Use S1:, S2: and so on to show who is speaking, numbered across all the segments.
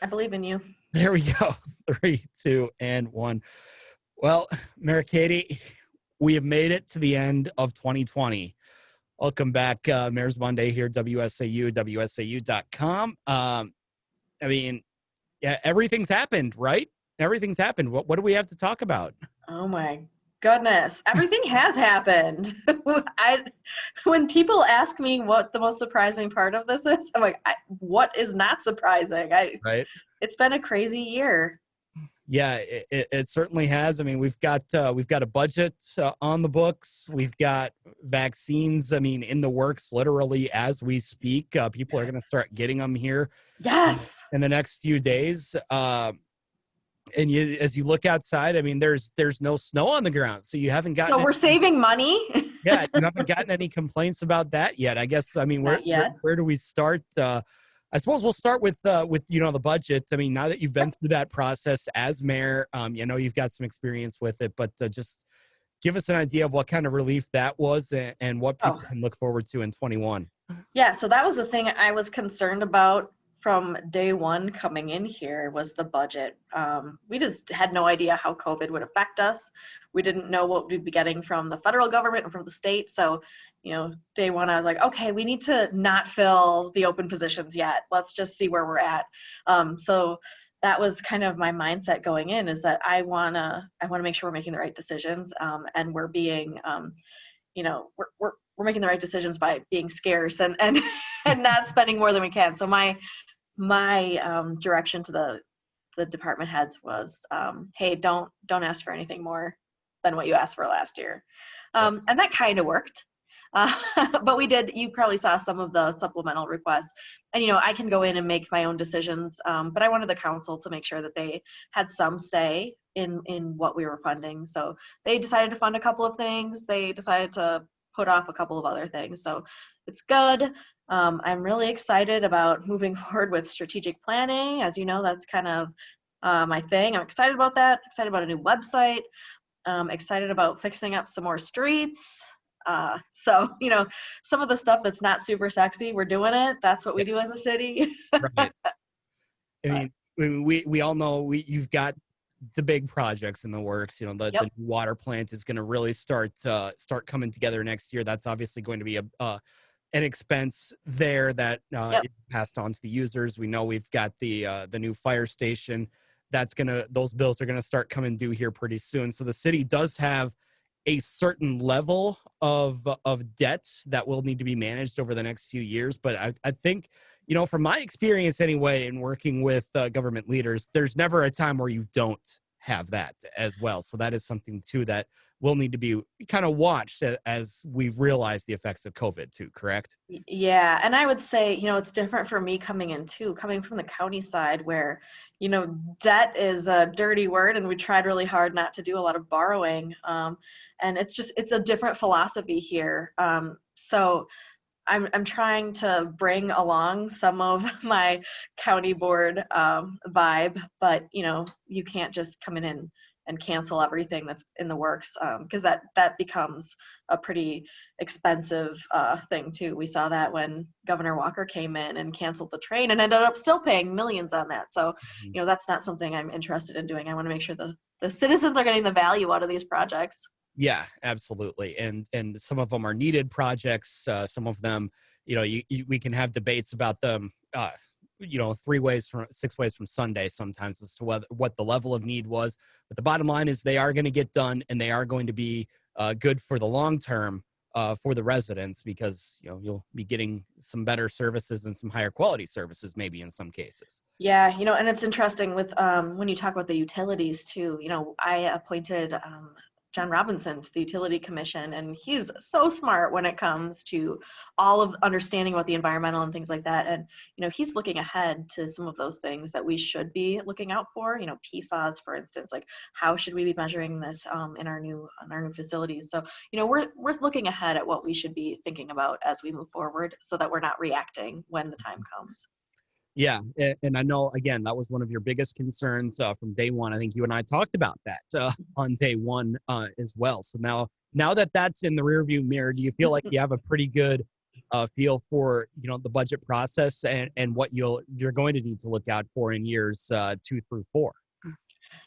S1: I believe in you.
S2: There we go. 3, 2, and 1. Well, Mayor Katie, we have made it to the end of 2020. Welcome back, Mayors Monday here, WSAU, WSAU.com. I mean, yeah, everything's happened, right? Everything's happened. What do we have to talk about?
S1: Oh my goodness. Everything has happened. When people ask me what the most surprising part of this is, I'm like, what is not surprising?
S2: Right?
S1: It's been a crazy year.
S2: Yeah, it certainly has. I mean, we've got a budget on the books. We've got vaccines. I mean, in the works, literally as we speak. People are going to start getting them here.
S1: Yes.
S2: In the next few days. And as you look outside, I mean, there's no snow on the ground, so you haven't gotten.
S1: So we're saving money.
S2: Yeah, you haven't gotten any complaints about that yet. I guess. I mean, where do we start? I suppose we'll start with the budget. I mean, now that you've been through that process as mayor, you've got some experience with it, but just give us an idea of what kind of relief that was and what people can look forward to in 21.
S1: Yeah, so that was the thing I was concerned about from day one coming in here was the budget. We just had no idea how COVID would affect us. We didn't know what we'd be getting from the federal government and from the state. So, day one, I was like, okay, we need to not fill the open positions yet. Let's just see where we're at. So that was kind of my mindset going in, is that I wanna make sure we're making the right decisions, and we're being, we're making the right decisions by being scarce and and not spending more than we can. So my direction to the department heads was, hey, don't ask for anything more than what you asked for last year. And that kind of worked. But we did, you probably saw some of the supplemental requests, and I can go in and make my own decisions. But I wanted the council to make sure that they had some say in what we were funding. So they decided to fund a couple of things. They decided to put off a couple of other things. So it's good. I'm really excited about moving forward with strategic planning. As you know, that's kind of my thing. I'm excited about that. Excited about a new website. Excited about fixing up some more streets. So, some of the stuff that's not super sexy, we're doing it. That's what we do as a city.
S2: Right. I mean, we all know you've got the big projects in the works. The water plant is going to really start coming together next year. That's obviously going to be an expense there that is passed on to the users. We know we've got the new fire station. Those bills are gonna start coming due here pretty soon. So the city does have a certain level of debt that will need to be managed over the next few years. But I think, from my experience anyway, in working with government leaders, there's never a time where you don't have that as well. So that is something too that will need to be kind of watched as we've realized the effects of COVID too, correct?
S1: Yeah, and I would say, it's different for me coming from the county side where, debt is a dirty word, and we tried really hard not to do a lot of borrowing. And it's a different philosophy here. So I'm trying to bring along some of my county board vibe, but you can't just come in and cancel everything that's in the works, because that becomes a pretty expensive thing too. We saw that when Governor Walker came in and canceled the train and ended up still paying millions on that. So that's not something I'm interested in doing. I want to make sure the citizens are getting the value out of these projects.
S2: Yeah, absolutely. And some of them are needed projects. Some of them, we can have debates about them, 6 ways from Sunday sometimes as to what the level of need was. But the bottom line is they are going to get done, and they are going to be good for the long term for the residents, because, you'll be getting some better services and some higher quality services maybe in some cases.
S1: Yeah, and it's interesting with when you talk about the utilities too. I appointed John Robinson to the Utility Commission, and he's so smart when it comes to all of understanding about the environmental and things like that. And, he's looking ahead to some of those things that we should be looking out for, PFAS, for instance, like how should we be measuring this in our new facilities? So, we're looking ahead at what we should be thinking about as we move forward so that we're not reacting when the time comes.
S2: Yeah, and I know, again, that was one of your biggest concerns from day one. I think you and I talked about that on day one as well. So now that that's in the rearview mirror, do you feel like you have a pretty good feel for the budget process and what you're going to need to look out for in years 2 through 4.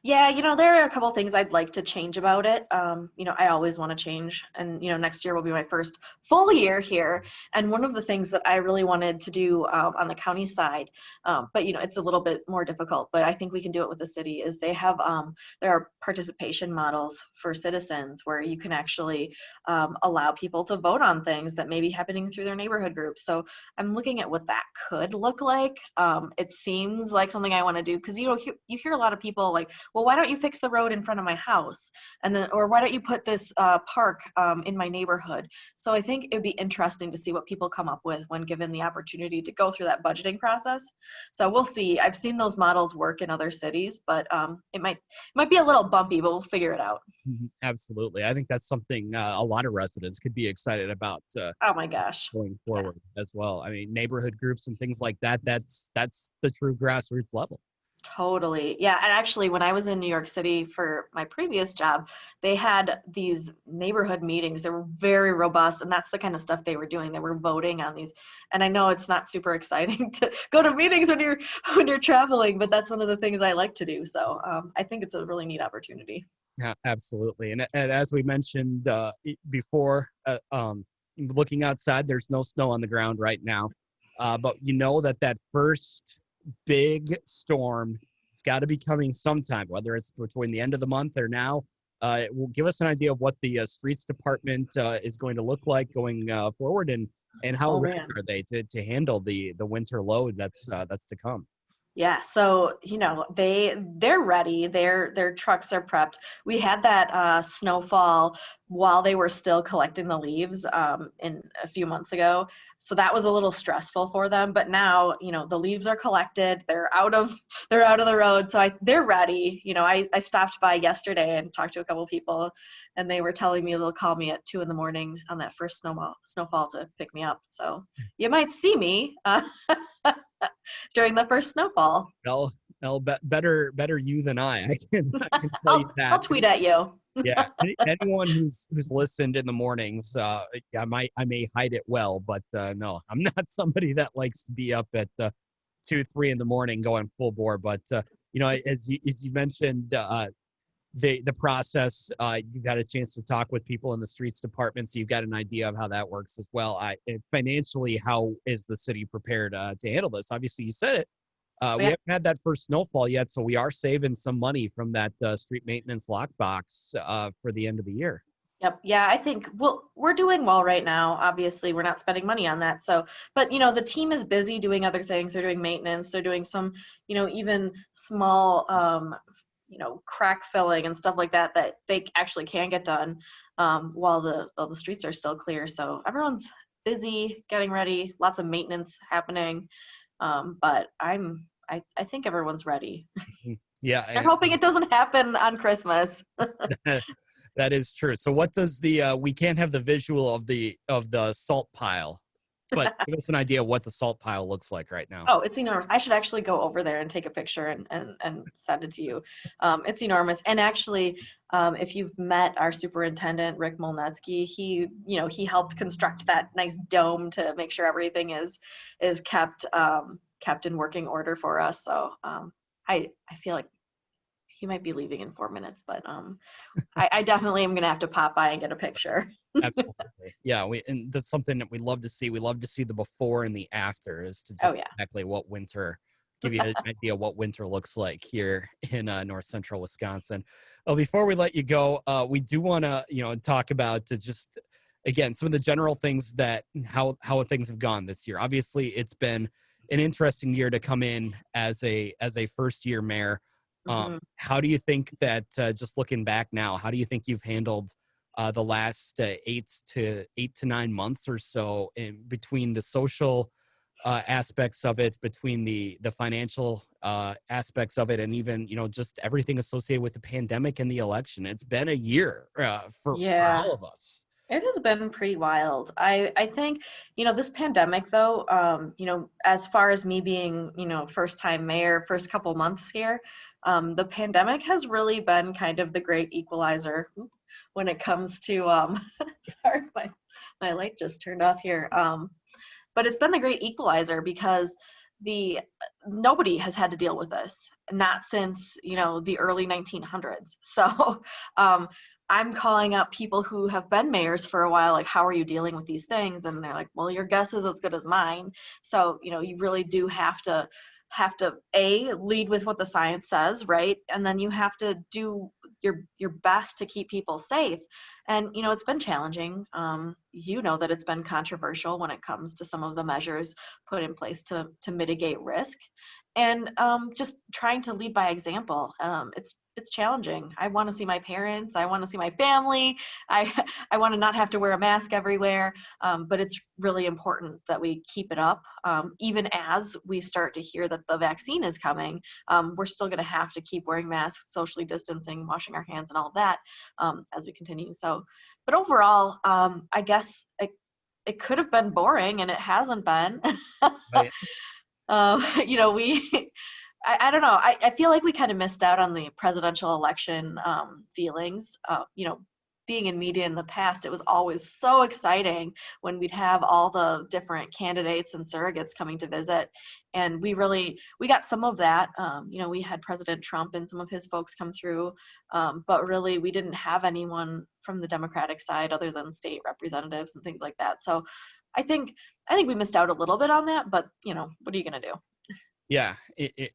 S1: Yeah, there are a couple things I'd like to change about it. I always want to change, and next year will be my first full year here. And one of the things that I really wanted to do on the county side, but it's a little bit more difficult. But I think we can do it with the city. Is they have there are participation models for citizens where you can actually allow people to vote on things that may be happening through their neighborhood groups. So I'm looking at what that could look like. It seems like something I want to do because you hear a lot of people like, well, why don't you fix the road in front of my house? And then, or why don't you put this park in my neighborhood? So I think it'd be interesting to see what people come up with when given the opportunity to go through that budgeting process. So we'll see. I've seen those models work in other cities, but it might be a little bumpy, but we'll figure it out.
S2: Absolutely. I think that's something a lot of residents could be excited about
S1: Oh my gosh.
S2: going forward as well. I mean, neighborhood groups and things like that, that's the true grassroots level.
S1: Totally. Yeah. And actually, when I was in New York City for my previous job, they had these neighborhood meetings. They were very robust. And that's the kind of stuff they were doing. They were voting on these. And I know it's not super exciting to go to meetings when you're traveling, but that's one of the things I like to do. So I think it's a really neat opportunity.
S2: Yeah, absolutely. And as we mentioned before, looking outside, there's no snow on the ground right now. But that first big storm, it's got to be coming sometime, whether it's between the end of the month or now. It will give us an idea of what the streets department is going to look like going forward, and how ready are they to handle the winter load that's to come.
S1: Yeah, so they're ready. Their trucks are prepped. We had that snowfall while they were still collecting the leaves in a few months ago. So that was a little stressful for them. But now the leaves are collected. They're out of the road. So they're ready. I stopped by yesterday and talked to a couple people, and they were telling me they'll call me at 2 a.m. on that first snowfall to pick me up. So you might see me. During the first snowfall.
S2: Better you than I can tell you that.
S1: I'll tweet at you.
S2: Yeah, anyone who's listened in the mornings, I may hide it well, but no, I'm not somebody that likes to be up at 2-3 in the morning going full bore. But as you mentioned, the process, you got a chance to talk with people in the streets department, so you've got an idea of how that works as well. Financially, how is the city prepared to handle this? Obviously, you said it. We haven't had that first snowfall yet, so we are saving some money from that street maintenance lockbox for the end of the year.
S1: Yep. Yeah, I think we're doing well right now. Obviously, we're not spending money on that. So, but the team is busy doing other things. They're doing maintenance. They're doing some, even small crack filling and stuff like that they actually can get done while the streets are still clear. So everyone's busy getting ready, lots of maintenance happening. But I think everyone's ready.
S2: Yeah.
S1: They're hoping it doesn't happen on Christmas.
S2: That is true. So what does we can't have the visual of the salt pile, but give us an idea of what the salt pile looks like right now.
S1: Oh, it's enormous. I should actually go over there and take a picture and send it to you. It's enormous. And actually, if you've met our superintendent, Rick Molnetsky, he helped construct that nice dome to make sure everything is kept in working order for us. So I feel like he might be leaving in 4 minutes, but I definitely am going to have to pop by and get a picture.
S2: Absolutely. Yeah. And that's something that we love to see. We love to see the before and the after, is to just exactly what winter, give you an idea of what winter looks like here in north central Wisconsin. Well, before we let you go, we do want to, talk about just, again, some of the general things that how things have gone this year. Obviously, it's been an interesting year to come in as a first year mayor. How do you think that, just looking back now, how do you think you've handled the last 8 to 9 months or so in between the social aspects of it, between the financial aspects of it, and even, just everything associated with the pandemic and the election? It's been a year for all of us.
S1: It has been pretty wild. I think, this pandemic though, as far as me being, first time mayor, first couple months here, the pandemic has really been kind of the great equalizer when it comes to, sorry, My light just turned off here. But it's been the great equalizer because the nobody has had to deal with this, not since the early 1900s. So um, I'm calling up people who have been mayors for a while, like, how are you dealing with these things? And they're like, well, your guess is as good as mine. So you really do have to lead with what the science says, right? And then you have to do your best to keep people safe. And it's been challenging. That it's been controversial when it comes to some of the measures put in place to mitigate risk, and just trying to lead by example. It's challenging. I want to see my parents. I want to see my family. I I want to not have to wear a mask everywhere. But it's really important that we keep it up, even as we start to hear that the vaccine is coming. We're still going to have to keep wearing masks, socially distancing, washing our hands, and all of that as we continue. So, but overall, I guess it could have been boring, and it hasn't been.
S2: Right.
S1: We, I don't know. I feel like we kind of missed out on the presidential election feelings. Being in media in the past, it was always so exciting when we'd have all the different candidates and surrogates coming to visit. And we got some of that. We had President Trump and some of his folks come through. But really, we didn't have anyone from the Democratic side other than state representatives and things like that. So I think we missed out a little bit on that, but what are you going to do?
S2: Yeah,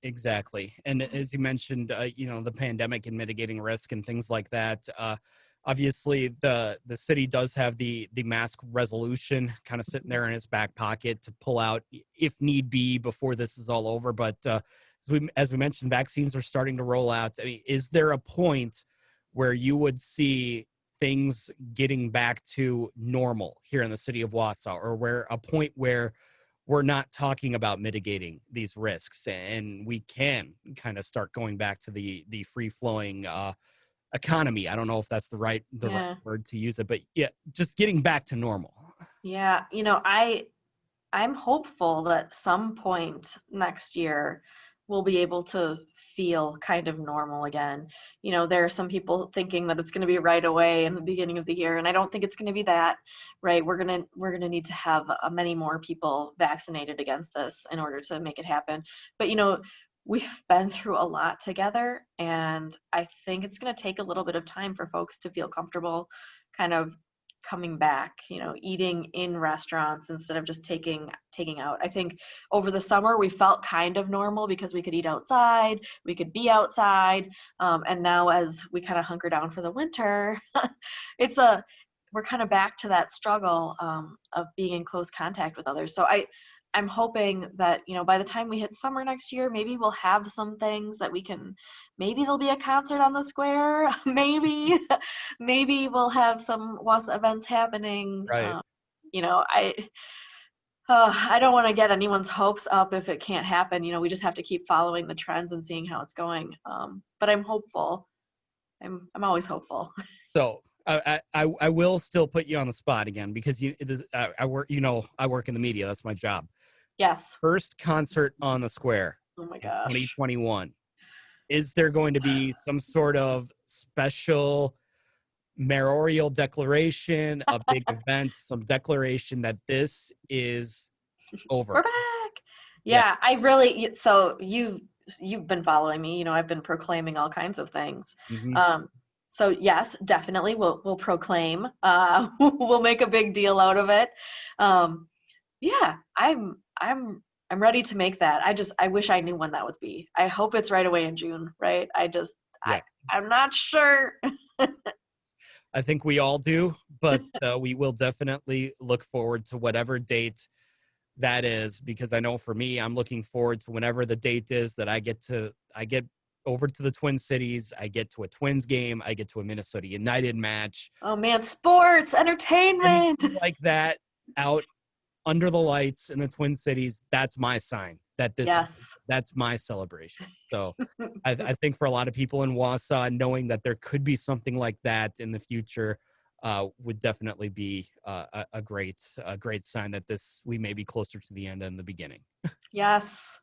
S2: exactly. And as you mentioned, the pandemic and mitigating risk and things like that. Obviously, the city does have the mask resolution kind of sitting there in its back pocket to pull out if need be before this is all over. But as we mentioned, vaccines are starting to roll out. I mean, is there a point where you would see things getting back to normal here in the city of Wausau, or where a point where we're not talking about mitigating these risks and we can kind of start going back to the free flowing economy? I don't know if that's the right
S1: Yeah.
S2: word to use it, but yeah, just getting back to normal.
S1: Yeah. I'm hopeful that some point next year we'll be able to feel kind of normal again. There are some people thinking that it's going to be right away in the beginning of the year, and I don't think it's going to be that, right? We're going to need to have many more people vaccinated against this in order to make it happen. But we've been through a lot together, and I think it's going to take a little bit of time for folks to feel comfortable kind of coming back, eating in restaurants instead of just taking out. I think over the summer we felt kind of normal because we could eat outside, we could be outside, and now as we kind of hunker down for the winter, we're kind of back to that struggle of being in close contact with others. So I'm hoping that by the time we hit summer next year, maybe we'll have some things that we can. Maybe there'll be a concert on the square. Maybe we'll have some WASA events happening.
S2: Right.
S1: I don't want to get anyone's hopes up if it can't happen. We just have to keep following the trends and seeing how it's going. But I'm hopeful. I'm always hopeful.
S2: So I will still put you on the spot again because I work. I work in the media. That's my job.
S1: Yes.
S2: First concert on the square
S1: Oh my
S2: in
S1: gosh.
S2: 2021. Is there going to be some sort of special mayoral declaration, a big event, some declaration that this is over?
S1: We're back. Yeah, I really. So you've been following me. I've been proclaiming all kinds of things.
S2: Mm-hmm.
S1: So yes, definitely we'll proclaim. We'll make a big deal out of it. Yeah, I'm ready to make that. I wish I knew when that would be. I hope it's right away in June, right?
S2: Yeah.
S1: I'm not sure.
S2: I think we all do, but we will definitely look forward to whatever date that is, because I know for me, I'm looking forward to whenever the date is that I get over to the Twin Cities. I get to a Twins game. I get to a Minnesota United match.
S1: Oh man, sports, entertainment.
S2: Anything like that out under the lights in the Twin Cities, that's my sign that
S1: Yes.
S2: that's my celebration. So I think for a lot of people in Wausau, knowing that there could be something like that in the future would definitely be a great sign that we may be closer to the end than the beginning.
S1: Yes.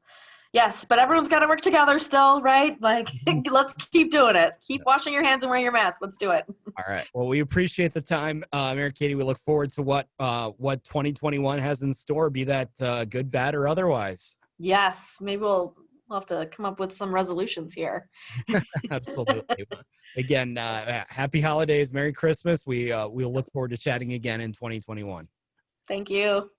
S1: Yes, but everyone's got to work together still, right? Like, let's keep doing it. Keep washing your hands and wearing your masks. Let's do it.
S2: All right. Well, we appreciate the time, Mary Katie. We look forward to what 2021 has in store, be that good, bad, or otherwise.
S1: Yes, maybe we'll have to come up with some resolutions here.
S2: Absolutely. Well, again, happy holidays, Merry Christmas. We'll look forward to chatting again in 2021.
S1: Thank you.